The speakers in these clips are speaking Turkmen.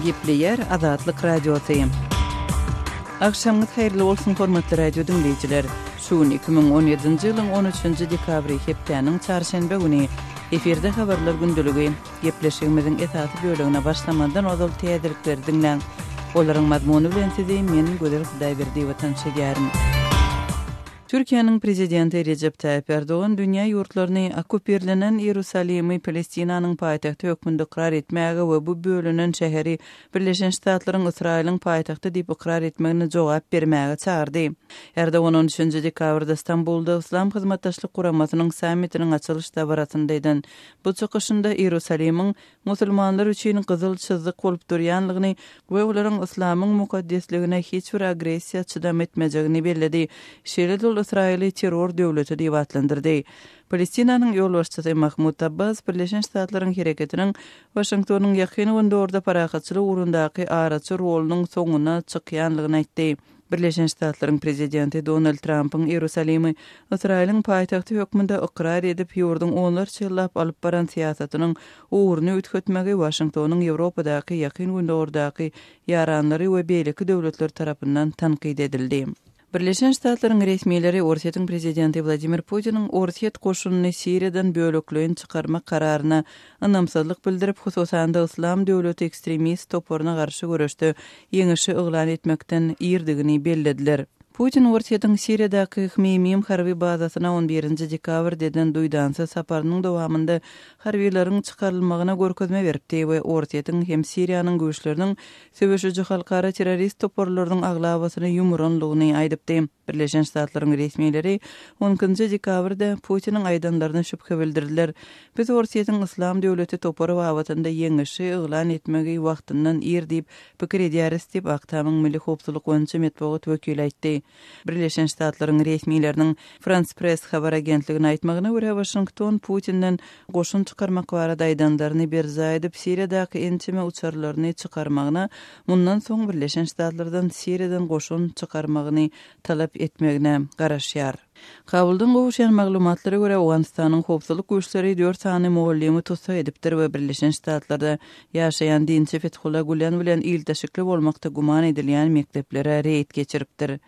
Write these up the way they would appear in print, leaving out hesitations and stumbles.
Gepleyer Azatlyk Radiosyny. Akşamyz hayrly bolsun hormatly radio dinleyijiler. Şuun 2017-nji ýylyň 13-nji dekabry hepdeniň çarşembe güni eferde habarlar gündüligi gepleşigimiziň esasy bölügine başlamadan ozal täzelikleri dinleň. Olaryň mazmuny bilen sizi meniň göler Hudaý berdi we tanışýaryn. Türkiýanyň prezidenti Recep Tayyip Erdoğan dünýä ýurtlaryny okuperlenen Ýerusalimy Palestinanyň paýtagty hökmünde ikrar etmäge we bu bölünen şäheri Birleşen Ştatlaryň Israýlyň paýtagty diýip ikrar etmegine jogap bermäge çağırdy. Erdoğan 13-nji dekabrda Istanbulda Islam hyzmatdaşlyk guramasynyň sammitiniň açylyş dabarasyndaýdan bu çykyşynda Ýerusalimiň musulmanlar üçin gyzyl çyzyk bolup durýanlygyny we olaryň islamyň mukaddesligine hiç bir agresiýa çydam etmejegini bellädi. Şeýle İsraili terror döwleti diýip atlandyrdy. Palestinanyň ýol başçysy Mahmud Abbas Birleşen Ştatlaryň hereketiniň Washingtonyň ýakyny wendorda parahatçylyk urundaky araçy rolunyň soňuna çykýanlygyny aýtdy. Birleşen Ştatlaryň prezidenti Donald Trump'yň Ýerusalimy Israýlyň paýtagty hökmünde ikrar edip ýurdun onlarça ýyllap alyp baran siýasatynyň uğruny ütgetmegi Washingtonyň Ýewropadaky ýakyn wendordaky ýaranlary we beýleki döwletler tarapyndan tanqid edildi. Birleşen Ştatlaryň resmiýetleri Orsiýetiň prezidenti Vladimir Putiniň Orsiýet goşunyny Siriýadan bölekleýin çykarmak kararyna ynamsızlyk bildirip hususan da Islam döwleti ekstremist toporuna garşy görüşde ýeňişi yglan etmekden ýerdigini bellediler. Putin Orsiýetiň Siriýadaky Hmeymim harby bazasyna 11-nji dekabr deden duýdansa saparynyň dowamında harbiýlaryň çykarylmagyna görkezme beripdi we Orsiýetiň hem Siriýanyň güýçleriniň söwüşüji halkara terrorist toporlarynyň aglabasyny ýumranlygyny aýdypdy. Birleşen Ştatlaryň resmiýetleri 10-njy dekabrda Putiniň aýdanlaryna şüphe bildirdiler. Biz Orsiýetiň Islam döwleti topory wagtynda ýeňişi yglan etmegi wagtyndan ýer diýip pikir edýäris diýip Aktamyň Milli Howpsuzlyk boýunça medeniýet wekili aýtdy. Birleşen Ştatlaryň resmiýetleriniň France Press habar agentligine aýtmagyna görä Washington Putinden goşun çykarmak barada aýdanlaryny berza edip Siriýadaky entime uçarlaryny çykarmagyna mundan soň Birleşen Ştatlardan Siriýadan goşun çykarmagyny talap etmegine garaşýar. Kabuldan gowuşan maglumatlary görä Awganistanyň howpsuzlyk güýçleri 4 sany mugallimy tutsak edipdir we Birleşen Ştatlarda ýaşaýan dinçi Fethullah Gülen bilen ildeşikli bolmakda guman edilýän mekteplere reýt geçiripdir.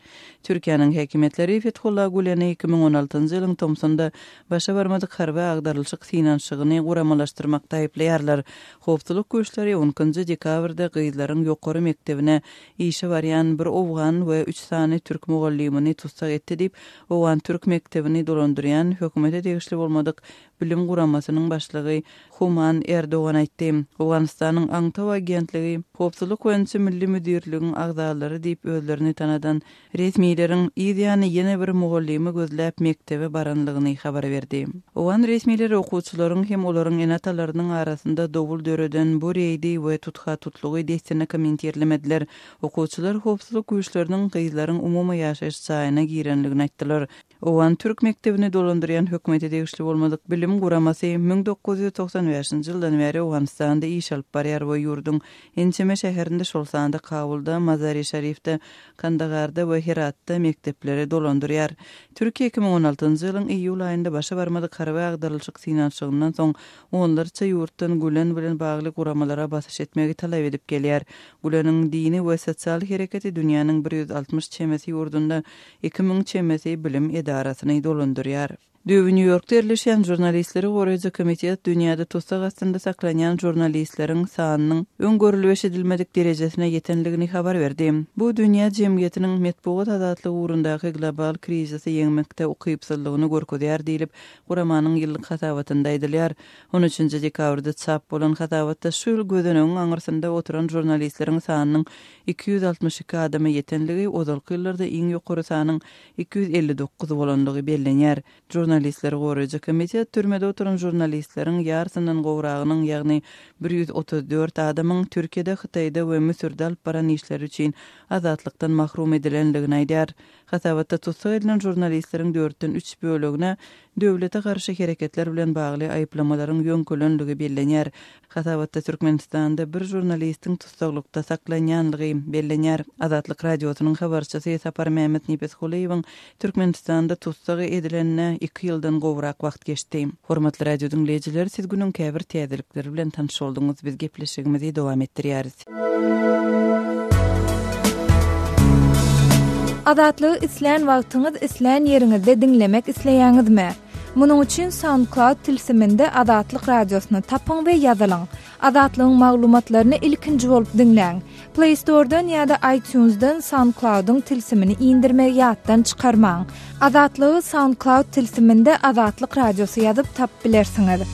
Türkiýanyň häkimetleri Fethullah Gülen'i 2016-njy ýylyň Tomsonda başa barmadyk harby agdarylşyk finansygyny guramalaşdyrmakda aýplaýarlar. Howpsuzlyk güýçleri 10-njy dekabrda gyzlaryň ýokary mektebine işe barýan bir Awgan we 3 sany türk mugallymyny tutsak etdi diýip Awgan Türk mektebini dolandyrýan hökümete tegişli bolmadyk bilim guramasynyň başlygy Human Erdoğan aýtdy. Awganistanyň Aňtaw agentligi Howpsuzlyk boýunça milli müdirligiň agdalary diýip özlerini tanadan resmiýetleriň ýa-ni ýene bir mugallymy gözläp mektebe baranlygyny habar berdi. Awgan resmiýetleri okuwçylaryň hem olaryň enatalarynyň arasynda dowul döreden bu reýdi we tutha tutlugy destinä kommenterlemediler. Okuwçylar howpsuzlyk güýçleriniň gyzlaryň umumy ýaşaýyş çaýyna girenligini aýtdylar. Awgan Türk mektebini dolandyrýan hökümete tegişli bolmadyk bilim guramasy 1995-nji ýyldan beri Awganistanda iş alyp barýar we ýurdun ençeme şäherinde şol sanda Kabulda, Mazar-ı Şerifde, Kandagarda we Heratda mektepleri dolandyrýar. Türkiýe 2016-njy ýylyň iýul aýynda başa barmadyk harby agdarylşyk finansyagyndan soň onlarça ýurtdan Gülen bilen bagly guramalara basyş etmegi talap edip gelýär. Güleniň dini we sosial hereketi dünýäniň 160 çemesi ýurdunda 2000 çemesi bilim edarasyny dolandyrýar. New York'ta yerleşen jurnalistleri goraýjy komitet dünýäde tutsak astynda saklanýan jurnalistleriň sanynyň öňgörülýüş edilmedik derejesine ýetenligini habar berdi. Bu dünýä jemgyýetiniň medeniýet azatlygy uğrundaky global krizisi ýeňmekde ukypsızlygyny görkezýär diýilip guramanyň ýyllyk hasawatynda aýdylýar. 13-nji dekabrda çap bolan hasawatda şu gözenegiň aňyrsynda oturan jurnalistleriň sanynyň 262 adama ýetenligi ozalky ýyllarda iň ýokary sanyň 259 bolanlygy bellenýär. Jurnalistler goraýjy komitet türmede oturan jurnalistleriň ýarsynyň gowragynyň ýagny 134 adamyň Türkiýede, Hytaýda we Misirde alyp baran işleri üçin azatlykdan mahrum edilenligini aýdýar. Hatabatda tutsak edilen jurnalistlerin 4-den 3 bölügüne döwlete garşy hereketler bilen bagly aýplamalaryň ýöňkelenligi bellenýär. Hatabatda Türkmenistanda bir jurnalistin tutsaklykda saklanýanlygy bellenýär. Azatlyk radiosynyň habarçysy Sapar Mehmet Nipethuliýewiň Türkmenistanda tutsagy edilenine 2 ýyldan gowrak wagt geçdi. Hormatly radio dinleýijiler, siz günüň käbir täzelikleri bilen tanış bolduňyz. Biz gepleşigimizi dowam etdirýäris. Azatlygy isleýän wagtyňyz isleýän ýeriňizde dinlemek isleýäňizmi? Munuň üçin SoundCloud tilsiminde Azatlyk radiosyny tapyň we ýazylyň. Azatlygyň maglumatlaryny ilkinji bolup dinleň. Play Store'dan ýa-da iTunes'dan SoundCloud'un tilsimini indirmegi ýatdan çykarmaň. Azatlygy SoundCloud tilsiminde Azatlyk radiosy ýazyp tap bilersiňiz.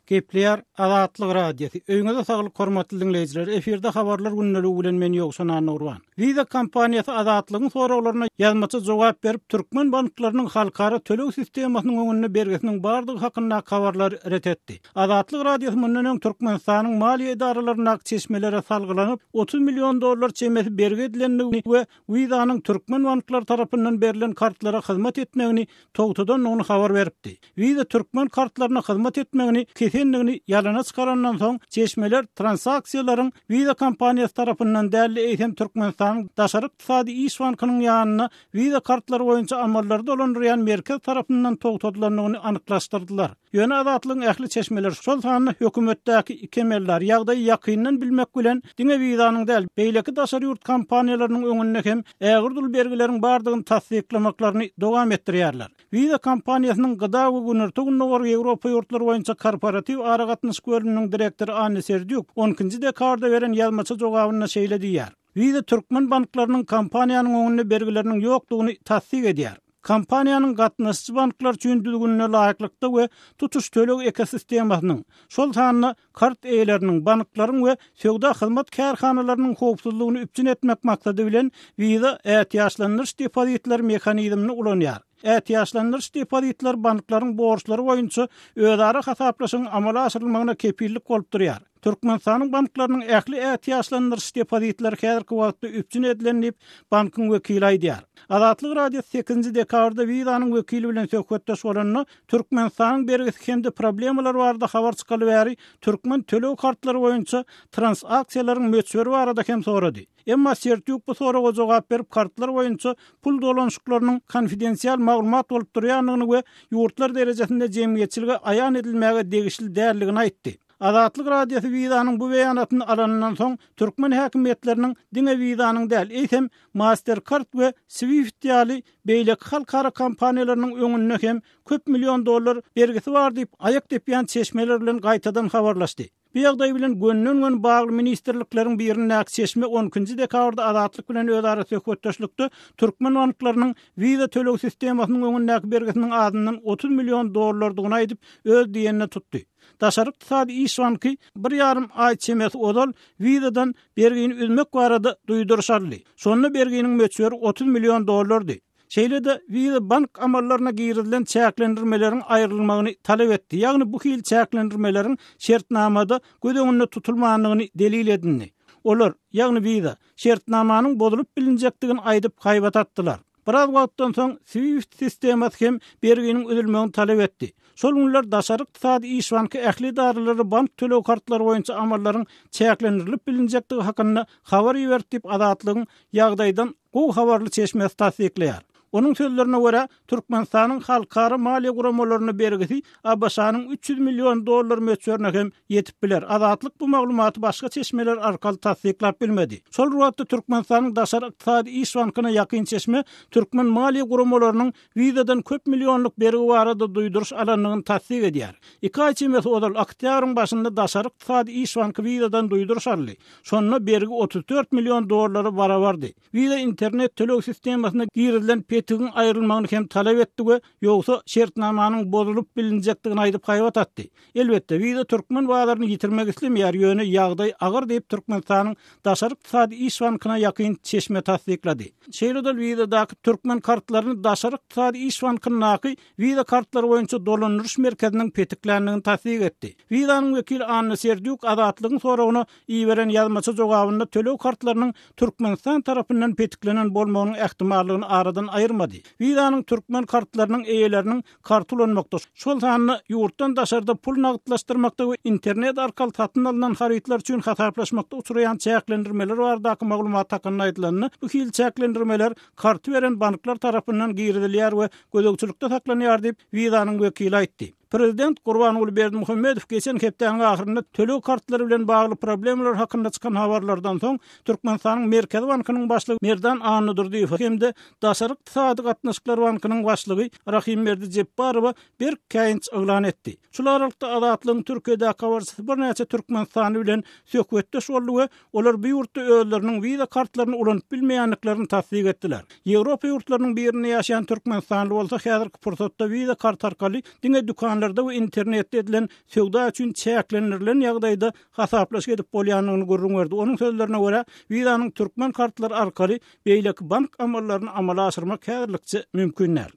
Gepleýär Azatlyk radiosu. Öňüňizde saglyk hormatly dinleýijiler, eferde habarlar günneligi bilen men ýoksan Nurwan. Viza kampaniýasy Azatlygyň soraglaryna ýazmaça jogap berip Türkmen banklarynyň halkara töleg sistemasynyň öňüne bergesiniň bardygy hakynda habarlar retetdi. Azatlyk radiosu mundan Türkmenistanyň maliýe idaralaryna çeşmelere salgylanyp 30 milyon dolar çemesi berge edilenini we Vizanyň Türkmen banklary tarapyndan berilen kartlara hyzmat etmegini togtadan onu habar beripdi. Viza Türkmen kartlaryna hyzmat etmegini kesenligini ýalana çykarandan soň çeşmeler transaksiýalaryň Viza kampaniýasy tarapyndan däli eýsem Türkmenistanyň daşary ykdysady iş bankynyň ýanyna Viza kartlary boýunça amallary dolandyrýan merkez tarapyndan togtadylaryny anyklaşdyrdylar. Ýöne Azatlygyň ähli çeşmeler şol sanyny hökümetdäki kemerler ýagdaý ýakyndan bilmek bilen diňe Vizanyň däl beýleki daşary ýurt kampaniýalarynyň öňünde hem ägirdul bergileriň bardygyny tasdiklamaklaryny dowam etdirýärler. Viza kampaniýasynyň gyda we günürtügün Nowar Ýewropa ýurtlary boýunça korporativ aragatnaş bölüminiň direktori Anne Serdiuk 10-njy dekabrda beren ýazmaça jogabyna şeýle diýär. Viza Türkmen banklarynyň kampaniýanyň öňünde bergileriniň ýokdugyny tasdik edýär. Kampaniýanyň gatnaşçy banklar üçin düzgünne laýyklykda we tutuş töleg ekosistemasynyň şol sanyny kart eýleriniň, banklaryň we söwda hyzmat kärhanalarynyň howpsuzlygyny üpçün etmek maksady bilen Viza ähtiýaçlanýan depozitler mehanizmini ulanýar. Ähtiýaçlanýan depozitler banklaryň borçlary boýunça özara hasaplaşyň amala aşyrylmagyna kepillik bolup durýar. Türkmenistanyň banklarynyň ähli ähtiýaçlanýan depozitler häzirki wagtda üpçün edilenip bankyň wekili aýdýar. Azatlyk radiosu 8-nji dekabrda Vizanyň wekili bilen söhbetdeş bolanyny Türkmenistanyň bergisi hemde problemalar barada habar çykaly bäri Türkmen töleg kartlary boýunça transaksiýalaryň möçberi barada hem sorady. Emma Sertiuk bu soraga jogap berip kartlar boýunça pul dolanşyklarynyň konfidensiýal maglumat bolup durýanyny we ýurtlar derejesinde jemgyýetçilige aýan edilmäge degişli därligini aýtdy. Azatlyk radiosu Vizanyň bu beýanatyny alandan soň Türkmen häkimetleriniň diňe Vizanyň däl, eýsem Mastercard we Swift ýaly beýleki halkara kampaniýalarynyň öňünde hem köp milyon dolar bergisi bar diýip aýak depýän çeşmeler bilen gaýtadan habarlaşdy. Bu ýagdaý bilen gönlüň bagly ministrlikleriň birine çeşme 10-njy dekabrda Azatlyk bilen özara söhbetdeşlikde Türkmen banklarynyň Viza töleg sistemasynyň öňündäki bergisiniň adyndan 30 milyon dolarlygyny aýdyp öz diýenine tutdy. Daşary ykdysady iş banky 1,5 aý çemesi odal Vizadan bergini üzmek barada duýdurşarly. Şonu berginiň möçberi 30 milyon dolardy. Şeýle-de Viza bank amallaryna girilen çäklendirmeleriň aýrylmagyny talep etdi. Ýagny bu hil çäklendirmeleriň şertnamada gödöňünde tutulmanlygyny delil edildi. Olar, ýagny Viza şertnamanyň bozulup bilinjekdigini aýdyp gaýbat atdylar. Biraz wagtdan soň Swift sistemasy hem berginiň ödülmegini talep etdi. Şol günler daşary ykdysady iş banky ähli idaralary bank töleg kartlary boýunça amallaryň çäklendirilip bilinjektigi hakynda habar ýertip Azatlygyň ýagdaýdan gowy habarly çeşmesi tasdikleýär. Onun sözlerine göre Türkmenistanyň halkara maliýe guramalaryny bergisi Abbasanyň 300 milyon dolar möçberine hem yetip biler. Azatlyk bu maglumaty başga çeşmeler arkaly tasdiklap bilmedi. Şol ruhatda Türkmenistanyň daşary ykdysady iş bankyna ýakyn çeşme Türkmen maliýe guramalarynyň Vizadan köp milyonluk bergi barada duýduruş alanlygyny tasdik edýär. 2 aý çemesi odal oktýabryň başynda daşary ykdysady iş banky Vizadan duýduruş aldy. Şonuna bergi 34 milyon dolarlara barabardy. Viza internet töleg sistemasyna girilen etiğin ayrılmagyny hem talep etdi ýogsa şertnamanyň bozulup bilinjekdigini aýdyp haýbat atdy. Elbetde wiza türkmen wagtlaryny ýitirmek islemeýär ýöne ýagdaý agyr diýip Türkmenistanyň daşaryk iqtisady iş bankyna ýakyn çeşme tasdiklady. Şeýledil wizadaky türkmen kartlaryny daşaryk iqtisady iş bankyna wiza kartlary boýunça dolanýyş merkeziniň petiklendigini tasdik etdi. Wizanyň wekili Anna Serdiuk adatlygyň soragyna iýberen ýazmaça jogabynda tölew kartlarynyň Türkmenistan tarapyndan petiklenen bolmagynyň ähtimallygyny aradan aýyrmady. Wizanyň türkmen kartlarynyň eýeleriniň karty ulanmakda. Şol sanyny ýurtdan daşarda pul nagdlaşdyrmakda we internet arkaly satyn alynan haritler üçin hasaplaşmakda uçuraýan çäklendirmeler bardaky maglumat hakkında aýdylanyny bu hil çäklendirmeler karty beren banklar tarapyndan giridilýär we gözegçilikde saklanýar diýip Wizanyň wekili aýtdy. Prezident Gurbanoğlu Berdimuhammedow geçen hepdeň ahyrynda tölew kartlary bilen bagly problemler hakynda çykan habarlardan soň Türkmenistanyň Merkez Bankynyň başlygy Merdan Anudurdiýew hemde daşaryk iqtisady gatnaşyklar bankynyň başlygy Rahim Merdijepbarow bir käýinç eglan etdi. Şular aralykda adatlygyň Türkiýede kawarsy bir näçe Türkmenistany bilen söhbetdeş boldy we olar bu ýurtda özleriniň wiza kartlaryny ulanyp bilmeýänliklaryny tasdik etdiler. Ýewropa ýurtlarynyň birinde ýaşaýan Türkmenistanly bolsa häzirki pursatda wiza kart arkaly diňe dukan we internetde edilen söwda üçin çäklendirilen ýagdaýda hasaplaş edip bolýanyny görüňerdi. Onuň sözlerine görä, wizanyň türkmen kartlary arkaly beýleki bank amallaryny amala aşyrmak häzirlikçe mümkinler.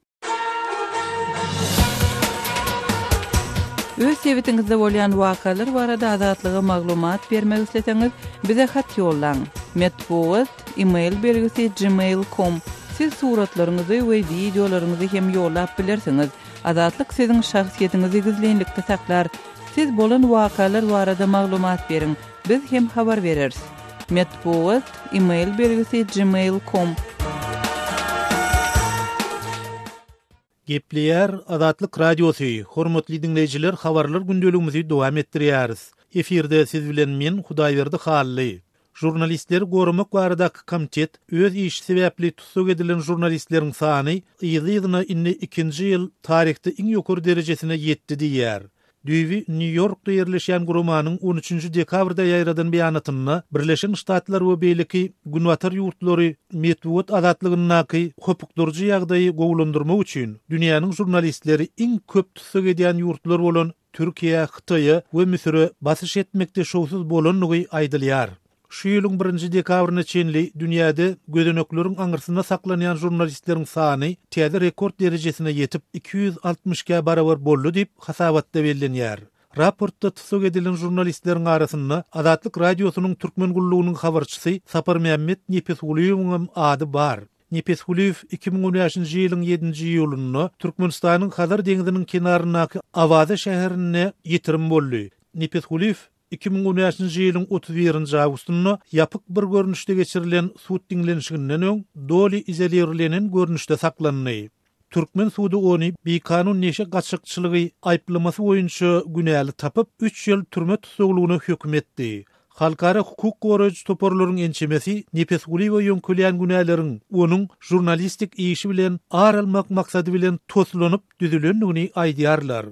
Öz sebetiňizde bolýan wakalar barada adatlyga maglumat bermek isleseňiz, bize hat ýollaň. Metbuat email belgisi gmail.com. Siz suratlaryňyzy we videolaryňyzy hem ýollap bilersiňiz. Adatlyk siziň şahsiýetiňizi gizlenlikde saklar. Siz bolan wakalar barada maglumat beriň. Biz hem habar bereriz. Metbuat email belgisi gmail.com. Gepleýär Adatlyk Radiosy. Hormatly dinleýijiler, habarlar gündeligimizi dowam etdirýäris. Eferde siz bilen men Hudaýberdi Hally. Jurnalistler gorumak baradaky komitet öz iş sebäpli tutsuk edilen jurnalistleriň sany ýylyna inni 2-nji ýyl tarihde iň ýokary derejesine ýetdi diýär. Düýbi New Yorkda ýerleşýän gurumanyň 13-nji dekabrda ýaýradan beýanatyny Birleşen Ştatlar we beýleki günwatar ýurtlary metbuat adatlygyny hukukdurjy ýagdaýy gowlandyrmak üçin dünýäniň jurnalistleri iň köp tutsuk edýän ýurtlar bolan Türkiýe, Hytaýy we Misri basyş etmekde şowsuz bolanlygy aýdylýar. Şu ýylyň 1-nji dekabryna çenli dünýäde gözeneklerin aňyrsyna saklanýan jurnalistleriň sany täze rekord derejesine ýetip 260 barabar boldy diýip hasabatda bellenýär. Raportda tutsuk edilen jurnalistleriň arasynda Adatlyk Radiosynyň türkmen gullugynyň habarçysy Sapar Mehmet Nepesguliýewiň ady bar. Nepesguliýew 2013-nji ýylyň 7-nji ýulunda Türkmenistanyň Hazar deňiziniň kenarynaky Awaza şäherine ýetirim boldy. Nepesguliýew 2013-nji ýylyň 31-nji awgustunda ýapyk bir görnüşde geçirilen suud diňlenişinden öň doli izolýerlenen görnüşde saklandy. Türkmen suudy ony beýkanun neşe gaçykçylygy aýplamasy boýunça günäli tapyp 3 ýyl türme tutuklugyna hökm etdi. Halkara hukuk goraýjy toparlaryň ençemesi Nepesguliýew ýönkülýän günäleriň onuň jurnalistik işi bilen aralmak maksady bilen toslanyp düzülendigini aýdýarlar.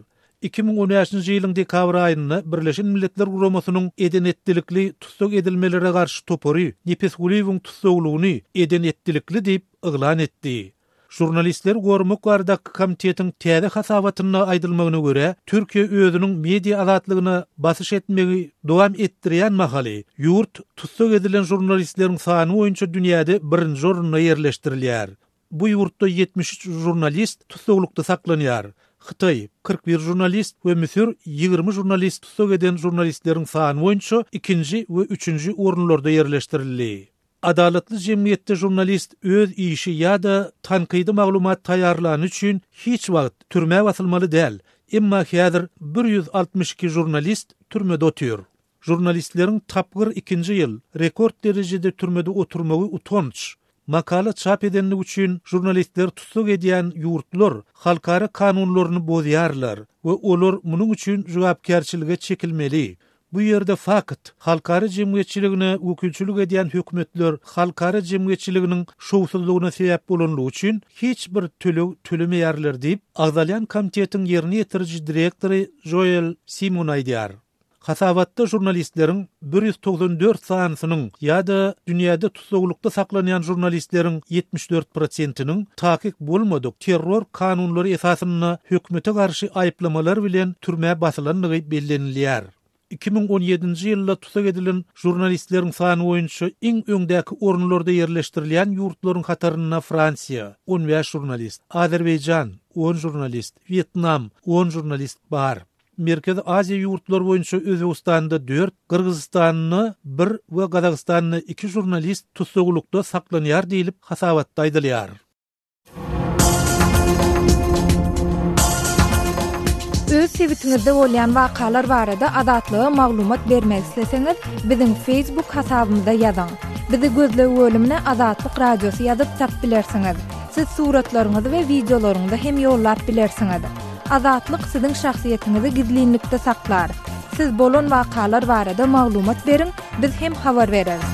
2013-nji ýylyň dekabr aýynda Birleşen Milletler Guramasynyň edenetdilikli tutsuk edilmelere garşy topary Nepesguliýewiň tutsuklugyny edenetdilikli diýip eglan etdi. Jurnalistler gorumak baradaky komitetiň täze hasabatyna aýdylmagyna görä, Türkiýe özüniň media azatlygyna basyş etmegi dowam etdirýän mahaly ýurt tutsuk edilen jurnalistleriň sany boýunça dünýäde 1-nji orunda ýerleşdirilýär. Bu ýurtda 73 jurnalist tutsuklukda saklanýar. Hytaý 41 jurnalist we Misir 20 jurnalist tutsuk eden jurnalistleriň sany boýunça 2-nji we 3-nji orunlarda ýerleşdirildi. Adalatly jemgyýetde jurnalist öz işi ýa-da tanqidi maglumat taýýarlany üçin hiç wagt türme basylmaly däl. Emma häzir 162 jurnalist türmede otur. Jurnalistleriň tapgyr 2-nji ýyl rekord derejede türmede oturmagy utanç. Makala çap edenlik üçin jurnalistler tutsuk edýän ýurtlar halkara kanunlaryny bozýarlar we olar munyň üçin jogapkärçilige çekilmeli. Bu ýerde fakt halkara jemgyýetçiligine wekilçilik edýän hökümetler halkara jemgyýetçiliginiň şowsuzlygyna sebäp bolanlygy üçin hiç bir tölew tölemeýärler diýip Agzalyan komitetiň ýerine ýetiriji direktory Joel Simon aýdýar. Hasabatda jurnalistlerin 194 sanysynyň ýa-da dünýäde tutsaglykda saklanyň jurnalistlerin 74%-iniň takyk bolmadyk terror kanunlary esasyna hökümete garşy aýplamalar bilen türme basylandygy bellenilýär. 2017-nji ýylda tutsak edilen jurnalistleriň sany boýunça iň öňdäki orunlarda ýerleşdirilýän ýurtlaryň kataryna Fransiýa 15 jurnalist, Azerbaýjan 10 jurnalist, Vietnam 10 jurnalist bar. Merkezi Aziya ýurtlar boýunça Özbegistanda 4, Kyrgyzstanyny 1 we Gazagystanyny 2 jurnalist tutsaglykda saklanýar diýilip hasabatda aýdylýar. Öz tweetingizde bolýan wakalar barada adatlyga maglumat bermek isleseňiz, biziň Facebook hasabymyza ýazyň. Bizi gözlegi bölümine Adatlyk Radiosu ýazyp tap bilersiňiz. Siz suratlaryňyzy we videolaryňyzy hem ýollap bilersiňiz. Adatlyk siziň şahsiýetiniňizi gizlinlikde saklar. Siz bolan wakalar barada maglumat beriň, biz hem habar bereriz.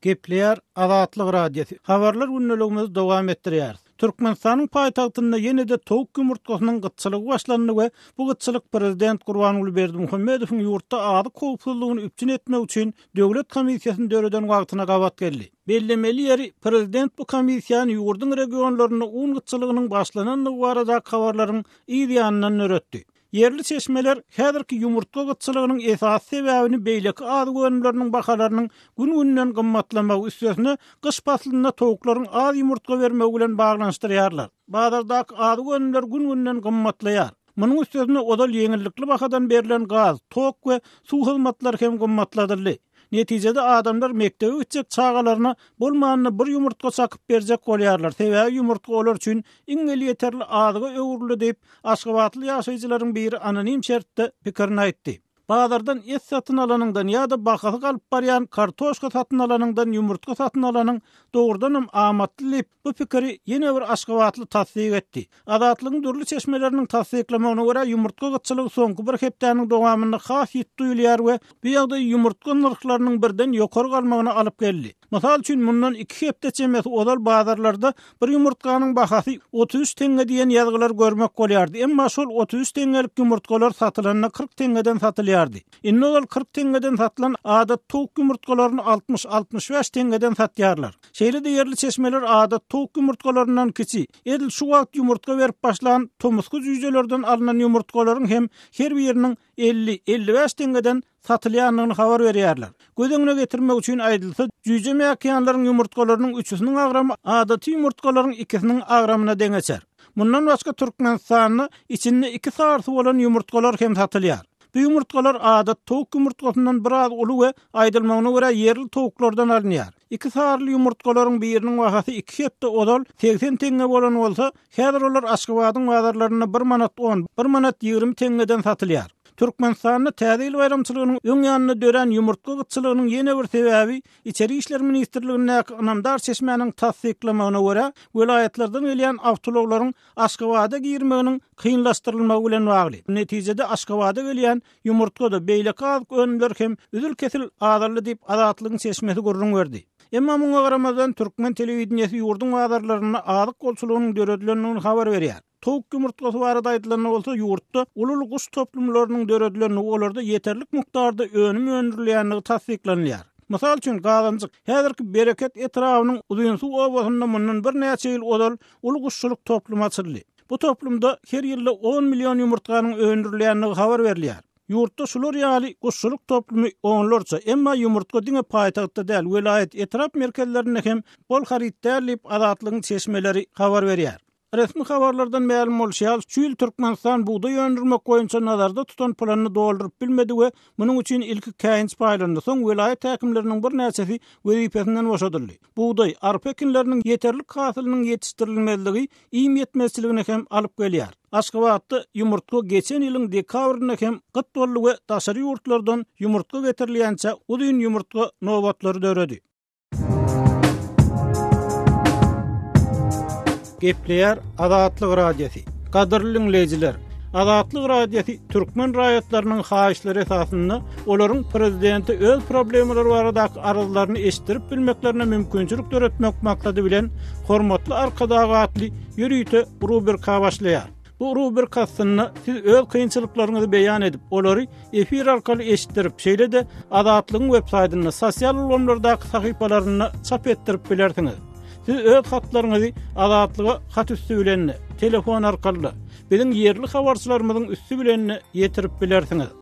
Gepleýär Adatlyk Radiosu. Habarlar günneligimizi dowam etdirýär. Türkmenistanyň paýtagtynda ýene-de towuk ýumurtgasynyň gytçylygy başlandy we bu gytçylyk prezident Gurbanuly Berdimuhammedowyň ýurtda ady howpsuzlygyny üpçün etmek üçin döwlet komissiýasyny döredän wagtyna gabat geldi. Bellemeli ýeri prezident bu komissiýany ýurdun regionlaryna un gytçylygynyň başlananlygy barada habarlaryň ýa-da nöretdi. Yerli çeşmeler häzirki ýumurtga gytçylygynyň esas sebäbini beýleki ady gönümleriniň bahalarynyň gün-günden gymmatlamagy üstesine gyş faslyna towaklaryň az ýumurtga bermegi bilen baglanşdyrýarlar. Bazardaky ady gönümler gün-günden gymmatlaýar. Munyň üstesine odal ýeňillikli bahadan berilen gaz, tok we suw hyzmatlary hem gymmatladyldy. Netijede adamlar mektebe gitjek çağalaryna bolmanyny bir ýumurtga çakyp berjek bolýarlar. Sebäbi ýumurtga olar üçin iňeli ýeterli adyga öwürli diýip Aşgabatly ýaşaýjylaryň biri anonim şertde pikirini aýtdy. Bazardan et satyn alanyňdan ýa-da bahasy galyp barýan kartoşka satyn alanyňdan ýumurtga satyn alanyň dogrudanam amatly diýip bu pikiri ýene bir Aşgabatly tassyk etdi. Adatlygyň dürli çeşmeleriniň tassyklamagyna görä ýumurtga gytçylygy soňky bir hepdäniň dowamynda has ýet duýulýar we bu ýagdaý ýumurtga narhlarynyň birden ýokary galmagyna alyp geldi. Mysal üçin bundan 2 hepdeçe mes odal bazarlarda bir ýumurtkanyň bahasy 33 teňge diýen ýazgylar görmek bolýardy. Emma şol 33 teňgelik ýumurtkalar satylanyna 40 teňgeden satylýardy. Indi ol 40 teňgeden satylan adat towuk ýumurtkalaryny 60-65 teňgeden satýarlar. Şeýle de yerli çeşmeler adat towuk ýumurtkalaryndan kiçi. Edil şu wagt ýumurtka berip başlan tomusky jüýjelerden alynan ýumurtkalaryň hem her biriniň 50-55 teňgeden satylýanyny habar berýärler. Göz getirmek üçin aýdylsa, jüýje mäkiýanlaryň ýumurtkalarynyň 3-üsiniň agramy adaty ýumurtkalaryň 2-isiniň agramyna deňeçer. Mundan başga Türkmenistanyň içinde 2 sarsy bolan ýumurtkalar hem satylýar. Bu ýumurtkalar adat towuk ýumurtkasyndan biraz uly we aýdylmagyna görä yerli towuklardan alınýar. 2 sarly ýumurtkalaryň biriniň bahasy 2 hepde odal 80 teňge bolan bolsa, häzir olar Aşgabatyň bazarlaryna 1 manat 10, 1 manat 20 teňgeden satylýar. Türkmenistanyň täze ýyl bayramçylygynyň öň ýanyna dören ýumurtga gytçylygynyň ýene bir sebäbi Içeri işler ministrliginiň Namdar çeşmäniň tassyklamagyna görä welaýatlardan gelýän awtologlaryň Aşgabada girmeginiň kynlaşdyrylmagy bilen bagly. Netijede Aşgabada gelýän ýumurtkada beýleki az önümler hem üzül kesil azarly diýip adatlygyň çeşmesi gurrun berdi. Emma muňa garamazdan Türkmen telewizionyasy ýurdun bazarlaryna adyk golçulugynyň döredilenini habar berýär. Towuk ýumurtkasy barada aýdylan bolsa ýurtda ulul guş toplumlarynyň döredilenini olarda ýeterlik mukdarda önüm öndürilýänligi tasdiklanýar. Mysal üçin gazanjyk häzirki bereket etrawynyň Uzyňsuw obasynda mundan bir näçe ýyl odal ulul guşçuluk toplumy açyldy. Bu toplumda her ýylda 10 million ýumurtkanyň öndürilýänligi habar berilýär. Ýurtda şular ýaly guşçuluk toplumy onlarça, emma ýumurtka diňe paýtagtda däl, welayet etrap merkezlerinde hem bol haritdärlip adatlygyň çeşmeleri habar berýär. Resmi habarlardan ma'lum bolýar, şu ýyl Türkmenistan buğday öndürmek goýunça nazarda tutan planyny doldurup bilmedi we munyň üçin ilki käýinç paýlandy. Soň welayet häkimleriniň bir näçesi wezipesinden boşadyldy. Buğday, arpa ekinleriniň ýeterlik hasylynyň ýetişdirilmezligi iýim ýetmezçiligine hem alyp gelýär. Aşgabatda ýumurtka geçen ýylyň dekabrynda hem gyt bolly we daşary ýurtlardan ýumurtka getirilýänçe udyň ýumurtka nowatlary döredi. Gepleýär Adatlyk Radiosu. Gadyrly dinleýijiler, Adatlyk Radiosu türkmen raýatlarynyň haýyşlary esasynda olaryň prezidenti öz problemleri baradaky arzularyny eşdirip bilmeklerine mümkinçilik töretmek maksady bilen hormatly arkadagatly ýürüýte rubrika başlaýar. Bu rubrikasyny siz öz kynçylyklaryňyzy beýan edip, olary efir arkaly eşitdirip, şeýle de Adatlygyň web saýtyna, sosial ulamlardaky sahypalaryna çap etdirip bilersiňiz. Siz öz hatlaryňyzy Adatlyga hat üstü bilen, telefon arkaly biziň yerli habarçylarymyzyň üstü bilen ýetirip bilersiňiz.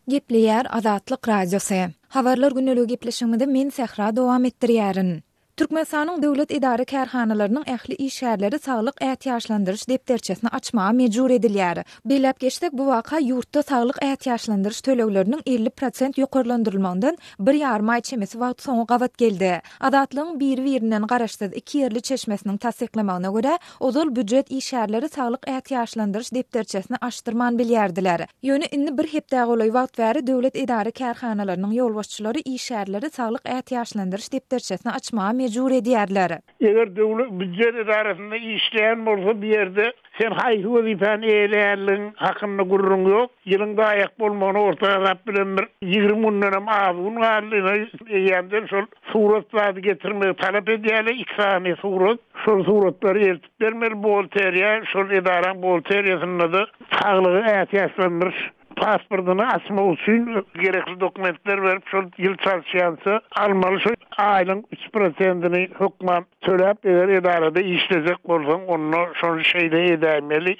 Gepleýär Adatlyk radiosu. Habarlar günneligi gepleşiginde men Sehra dowam etdirýärin. Türkmenistanyň döwlet idare kärhanalarynyň ähli işgärleri saglyk ähtiýaçlandyryş depderçesini açmaga mejbur edilýär. Belep geçdik bu waka ýurtda saglyk ähtiýaçlandyryş tölegleriniň 50% ýokarlandyrylmagydan 1,5 ay çemesi wagt soňa gawat geldi. Adatlygyň bir-birinden garaşdyr 2 ýerli çeşmesiniň tasdiklamagyna görä, ozal büdjet işgärleri saglyk ähtiýaçlandyryş depderçesini açdyrman bilýärdiler. Ýöne indi bir hepde goly wagt bäri döwlet idare kärhanalarynyň ýolbaşçylary işgärleri saglyk ähtiýaçlandyryş depderçesini açmaga mejbur edýärler. Eger döwlet büdjet idarasynda işleýän bolsa bir ýerde sen haýsy wezifany eýleýärliň hakynda gurrun ýok. Ýylyňda aýak bolmagyny ortaga gap bilen bir 20 günden aýagyny galyna eýende şol suratlaryny getirmegi talap edýärler. 2 sany surat, şol suratlary eltip bermeli bolteriýa, şol idaraň bolteriýasyna da saglygy ähtiýaçlandyryş pasportyny açmak üçin gerekli dokumentler berip şol ýyl çalşýansa almaly şu aýlyň 3%-ni hökmän töläp eger idarada işlejek bolsaň onu şol şeýle edämeli.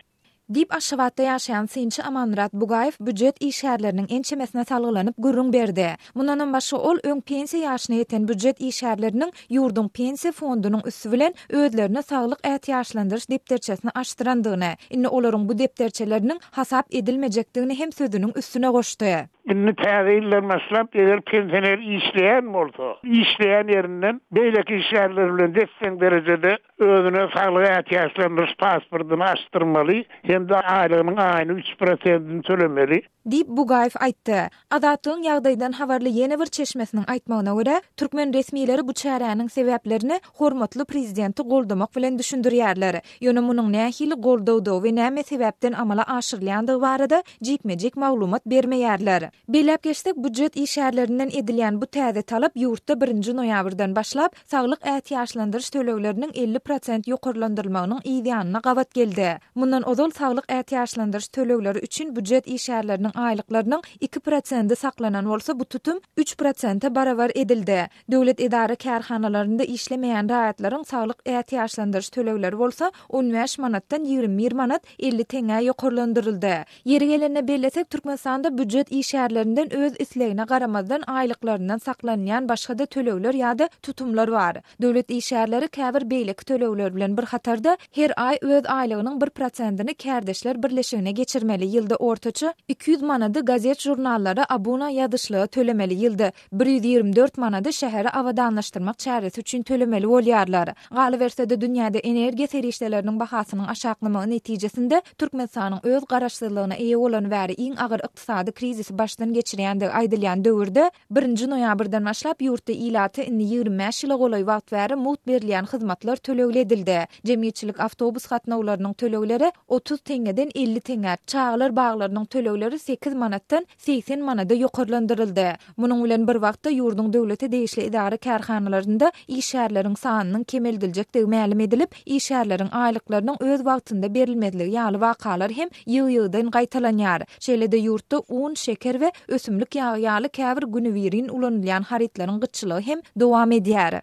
Dip aşavatda ýaşaýan Sinçi Amanrat Bugayew büdjet işgärleriniň ençemesine salgylanyp gurrun berdi. Mundan başga ol öň pensiýa ýaşyna ýeten büdjet işgärleriniň ýurdun pensiýa fondunyň üstü bilen özlerine saglyk ähtiýaçlandyryş depderçesini açdyrandygyny, indi olaryň bu depderçeleriniň hasap edilmejekdigini hem sözüniň üstüne goşdy. Inni täzeýiller maslap eger pensioner işleýän bolsa, işleýän ýerinden beýleki işgärler bilen destek derejede özüne saglyk ähtiýaçlandyryş pasportyny açdyrmaly, hem de aýlygynyň aýyny 3%-ni tölemeli. Dip Bugayew aýtdy. Adatlygyň ýagdaýdan habarly ýene bir çeşmesiniň aýtmagyna görä, türkmen resmiýetleri bu çäräniň sebäplerini hormatly prezidenti goldamak bilen düşündirýärler. Ýöne munyň nähili goldawdy we näme sebäpden amala aşyrylýandygy barada jekmejek maglumat bermeýärler. Belep geçdik büdjet işgärlerinden edilýän bu täze talap ýurtda 1 noýabrdan başlap saglyk ähtiýaçlandyryş tölegleriniň 50% ýokarlandyrylmagynyň ýa-da gawat geldi. Mundan ozal saglyk ähtiýaçlandyryş tölegleri üçin büdjet işgärleriniň aýlyklarynyň 2%-i saklanan bolsa bu tutum 3%-e barabar edildi. Döwlet idare kärhanalarynda işlemeýän raýatlaryň saglyk ähtiýaçlandyryş tölegleri bolsa 15 manatdan 20 manat 50 teňe ýokarlandyryldy. Ýeri gelende bellesek Türkmenistanda büdjet işgärlerinden öz islegine garamazdan aýlyklarynyň saklanýan başga da tölegler ýa-da tutumlar bar. Döwlet işgärleri käbir beýleki tölegler bilen bir hatarda her ay öz aýlygynyň 1%-ni kärdeşler birleşigine geçirmeli. Ýylda ortaça 200 manady gazet jurnallara abuna ýadyşlygy tölemeli. Ýylda 124 manady şäheri awadanlaşdyrmak çäresi üçin tölemeli bolýarlar. Galybersede dünýäde energiýa serişdeleriniň bahasynyň aşaklamagy netijesinde Türkmenistanyň öz garaşdyrlygyna eýe bolan we iň agyr ykdysady krizisi başdan geçirýändigi aýdylýan döwürde 1 noýabrdan başlap ýurtda ilaty 25 ýyla golay wagt bäri mut berilýän hyzmatlar tölegledildi. Jemgyýetçilik awtobus gatnawlarynyň tölegleri 30 teňeden 50 teňe, çağlar baglarynyň tölegleri 8 manatdan 80 manada ýokarlandyryldy. Munyň bilen bir wagtda ýurdun döwleti değişli idare kärhanalarynda işgärleriň sanynyň kemeldiljektigi ma'lum edilip, işgärleriň aýlyklarynyň öz wagtynda berilmediligi ýaly wakalar hem ýygy-ýygydan gaýtalanýar. Şeýle-de ýurtda un, şeker we ösümlik ýagy ýaly käbir günüwirin ulanylýan haritlaryň gyçylygy hem dowam edýär.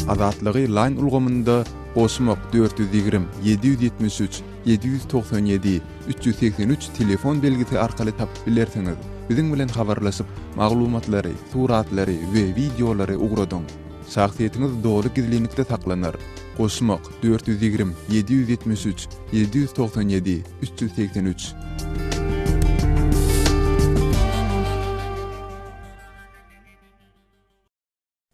Adatlygy line ulgamynda Osmok 420 773 797 383 telefon belgisi arkaly tapyp bilersiňiz. Biziň bilen habarlaşyp maglumatlary, suratlary we videolary ugradyň. Şahsiýetiniz dogry gizlilikde saklanar. Osmok 420 773 797 383.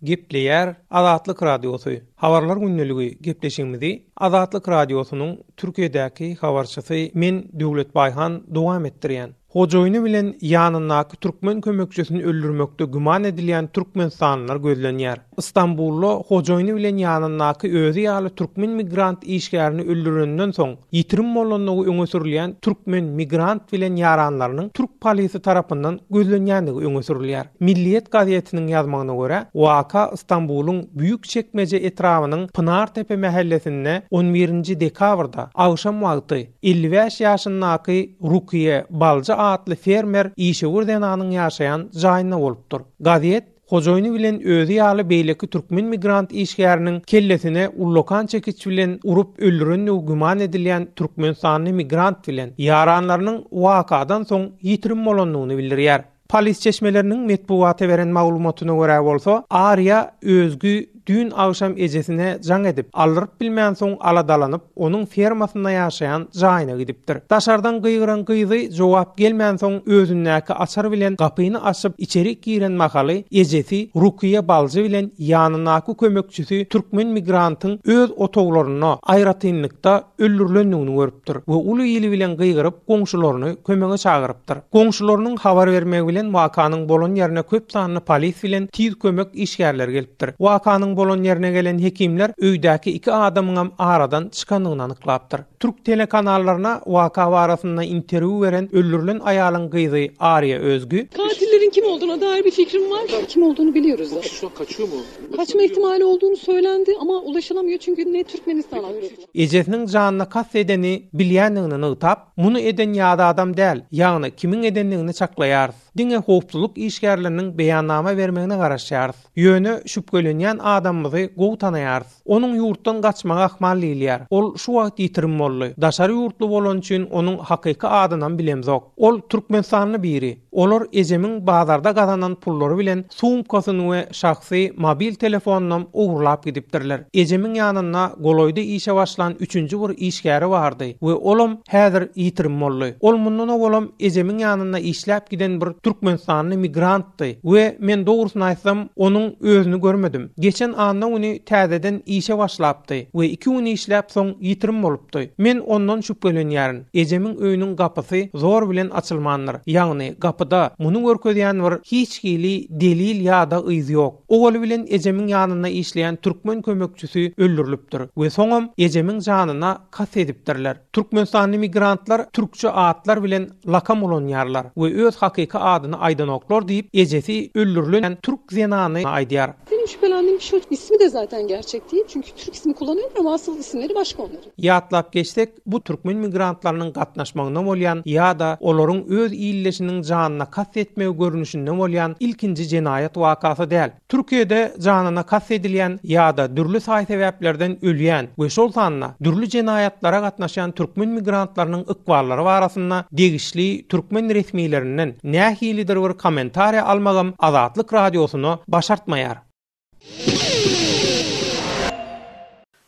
Gepleýär Adatlyk radiosu. Habarlar günneligi gepleşigimizi Adatlyk radiosunyň Türkiýedäki habarçysy men Döwlet Baýhan dowam etdirýän. Hojoyny bilen ýanyndaky türkmen kömekçisini öldürmekde güman edilýän türkmenstanlar gözlenýär. İstanbullu Hojoyny bilen ýanyndaky özü ýaly türkmen migrant işgärini öldürenden soň ýitirim bolanlygy öňe sürilýän türkmen migrant bilen ýaranlarynyň türk polisi tarapyndan gözlenýändigi öňe sürilýär. Milliýet gazetiniň ýazmagyna görä, waka İstanbul'un Büyükçekmece etrawynyň Pınartepe mahallesinde 11-nji dekabrda agşam wagty 55 ýaşyndaky Rukiye Balja atly fermer işegur denanyň ýaşaýan jaýyna bolupdyr. Gazet Hojoyny bilen özü ýaly beýleki türkmen migrant işgäriniň kellesine ullokan çekiç bilen urup öldürendigi güman edilýän türkmenstanly migrant bilen ýaranlarynyň wakadan soň ýitirim bolanlygyny bildirýär. Polis çeşmelerinin metbuata veren maglumatyna görä bolsa, Arya özgü dün akşam ejesine jang edip, alryp bilmän soň aladalanyp, onuň fermasynda ýaşaýan jaýyna gidipdir. Daşardan gıýgyran gıýzy jogap gelmän soň özündäki açar bilen gapyny açyp içeri giren mahaly ejesi Rukiye Balja bilen ýanyndaky kömekçisi türkmen migrantyň öz otoglaryna aýratynlykda öldürilendigini görüpdir we uly ýyly bilen gıýgyryp goňşularyny kömege çagyrypdyr. Goňşularynyň habar bermegi bilen wakanyň bolan ýerine köp sanly polis bilen tiz kömek işgärleri gelipdir. Wakanyň bolan ýerine gelen hekimler öýdäki iki adamyň aradan çykanlygyny anyklapdyr. Türk telekanallaryna waka barasynda interwiu beren öldürilen aýalyň gyzy Arya Özgü, "Katillerin kim olduğuna dair bir fikrim var. Kim olduğunu biliyoruz zaten. Şu an kaçıyor mu? Kaçma ihtimali olduğunu söylendi ama ulaşılamıyor çünkü ne Türkmenistan'a yürüdüler." ejesiniň janyna kast edeni bilýändigini ýytap, muny eden ýa-da adam däl, ýagny kimiň edenligini çaklaýar. Diňe howpsuzlyk işgärleriniň beýannama bermegine garaşýar. Ýöne şüpgelenýän adamymyzy gowy tanaýar. Onuň ýurtdan gaçmagy ahmal edilýär. Ol şu wagt ýitirim boldy. Daşary ýurtly bolan üçin onuň hakyky adynyň bilemzok. Ol türkmenstanly biri. Olar ejemiň bazarda gazanan pullary bilen sumkasyny we şahsy mobil telefonuny uğurlap gidipdirler. Ejemiň ýanyna goloýda işe başlan 3-nji bir işgäri bardy we olam häzir ýitirim boldy. Ol mundan olam ejemiň ýanyna işläp giden bir türkmenstanly migrantdy we men dogrusyny aýtsam onuň özüni görmedim. Geçen anda ony täzeden işe başlapdy we 2 gün işläp soň ýitirim bolupdy. Men ondan şüphelenýärin. Ejemiň öýüniň gapysy zor bilen açylmandyr. Ýagny gapyda muny görkezýän bir hiç gili delil ýa-da yzy ýok. Oğul bilen ejemiň ýanyna işleýän türkmen kömekçisi öldürilipdir we soňam ejemiň janyna kas edipdirler. Türkmenstanly migrantlar türkçe atlar bilen lakam bolanýarlar we öz hakyky adyny aýdanoklar diýip ejesi öldürilen türk zenany aýdýar. Benim şüphelendiğim şu, ismi de zaten gerçek değil çünkü Türk ismi kullanıyorlar ama asıl isimleri başka onların. Ýatlap geçsek, bu türkmen migrantlarynyň gatnaşmagyna bolýan ýa-da olaryň öz ýylleşiniň janyna kas etmegi görnüşinde bolýan ilkinji jenaýat wakasy däl. Türkiýede janyna kas edilýän ýa-da dürli sebäplerden ölýän we şol sanna dürli jenaýatlara gatnaşan türkmen migrantlarynyň ykbarlary barasynda degişli türkmen resmiýetlerinden nähilidir bir kommentariýa almagam Azatlyk radiosyny başartmaýar.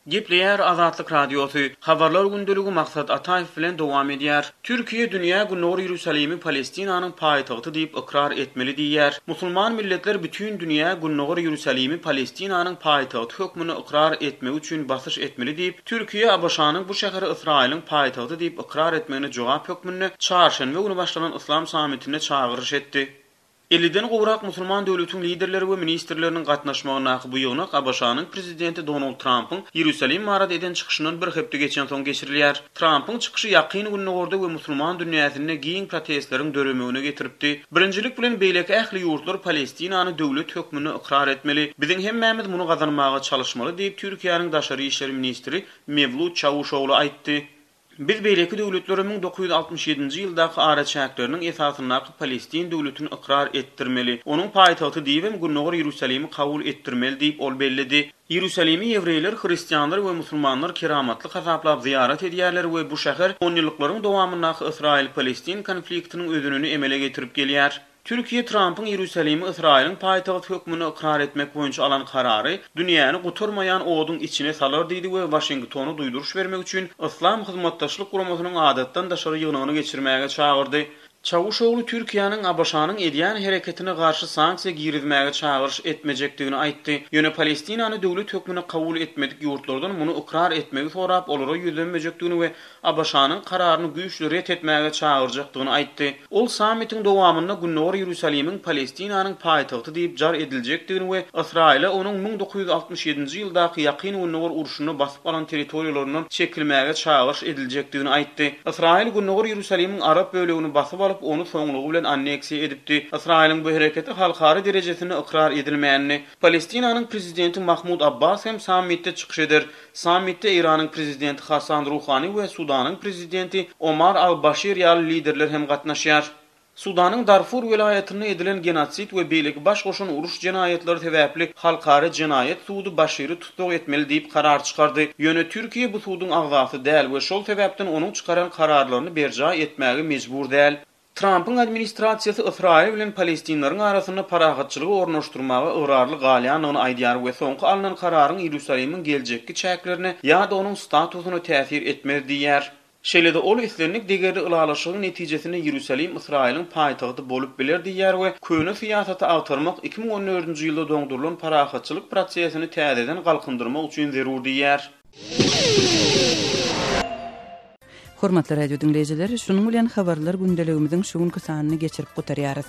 Gepleýär Azatlyk radiosu. Habarlar gündüligi Maksat Ataýew bilen dowam edýär. Türkiýe dünýä Günnur Ýerusalimi Palestinanyň paýtagty diýip ikrar etmeli diýär. Musulman milletler bütün dünýä Günnur Ýerusalimi Palestinanyň paýtagty hökmüni ikrar etmek üçin basyş etmeli diýip, Türkiýe Abaşanyň bu şäheri Israýlyň paýtagty diýip ikrar etmegine jogap hökmüni çarşanba güni başlanan Islam samitine çağırış etdi. 50-den gowrak musulman döwletiň liderleri we ministrleriniň gatnaşmagyna bu ýygyna Abaşanyň prezidenti Donald Trump'yň Ýerusalim marad eden çykyşynyň bir hepde geçen soň geçirilýär. Trump'yň çykyşy ýakyn günnägorde we musulman dünýäsinde giň protestleriň döremegine getiripdi. Birinjilik bilen beýleki ähli ýurtlar Palestinany döwlet hökmüni ikrar etmeli. Biziň hemmämiz muny gazanmaga çalışmaly diýip Türkiýanyň daşary işleri ministri Mevlut Çavuşoğlu aýtdy. Biz beýleki döwletlerimiň 1967-nji ýyldaky ara çäkleriniň esasyna Palestin döwletini ikrar etdirmeli. Onuň paýtagty diýip Günnur Ýerusalimi kabul etdirmeli diýip ol bellidi. Ýerusalimi ýewreýler, hristianlar we musulmanlar keramatly hasaplap ziyaret edýärler we bu şäher 10 ýyllyklaryň dowamynda Israil-Palestin konfliktiniň özünü emele getirip gelýär. Türkiýe Trump'yň Ýerusalimi Israýlyň paýtagty hökmüni ikrar etmek boýunça alan karary dünýäni guturmaýan oduň içine salar diýdi we Washingtony duýduruş bermek üçin Islam hyzmatdaşlyk guramasynyň adatdan daşary ýygynyny geçirmäge çağırdy. Çavuşoğlu Türkiýanyň Abaşanyň edýän hereketine garşy sanksiýa girizmäge çağırış etmejekdigini aýtdy. Ýöne Palestinany döwlet hökmüne kabul etmedik ýurtlardan muny ikrar etmegi sorap olara ýüzlenmejekdigini we Abaşanyň kararyny güýçli ret etmäge çağırjakdygyny aýtdy. Ol sammitiň dowamynda Günnowry Ýerusalimiň Palestinanyň paýtagty diýip jar ediljekdigini we Israila onuň 1967-nji ýyldaky ýaqyn Günnowry uruşuny basyp alan territoriýalaryny çekilmäge çağırış ediljekdigini aýtdy. Israil Günnowry Ýerusalimiň arab bölegini basyp onu soňlugy bilen anneksiýa edipdi. Israilin bu hereketi halkary derejesinde ikrar edilmänini Palestinanyň prezidenti Mahmud Abbas hem sammitde çykyş eder. Sammitde Iranyň prezidenti Hasan Rouhani we Sudanyň prezidenti Omar al-Bashir ýaly liderler hem gatnaşýar. Sudanyň Darfur welaýatyna edilen genotsit we beýleki baş goşan uruş jenaýetleri sebäpli halkary jenaýet sudy Bashiry tutsak etmeli diýip karar çykardy. Ýöne Türkiýe bu sudyň agzasy däl we şol sebäpden onuň çykaran kararlaryny berja etmäge mejbur däl. Trump'ın administrasiýasy Israil bilen Palestinlilerin arasynda parahatçylygy ornaşdyrmaga yrarly galýanyny aýdýar we soňky alynan kararyň Ýerusalimiň geljekki çäklerine ýa-da onuň statusyna täsir etmez diýär. Şeýlede ol islenlik degeri ylalaşygyň netijesinde Ýerusalim Israiliň paýtagty bolup biler diýär we köne siýasaty agtarmak 2014-nji ýylda doňdurulan parahatçylyk prosesini täzeden galkındyrmak üçin zerur diýär. Hormatly radio dinleyijiler, şunuň bilen habarlar gündeligimiziň şuňky sanyny geçirip gotarýarys.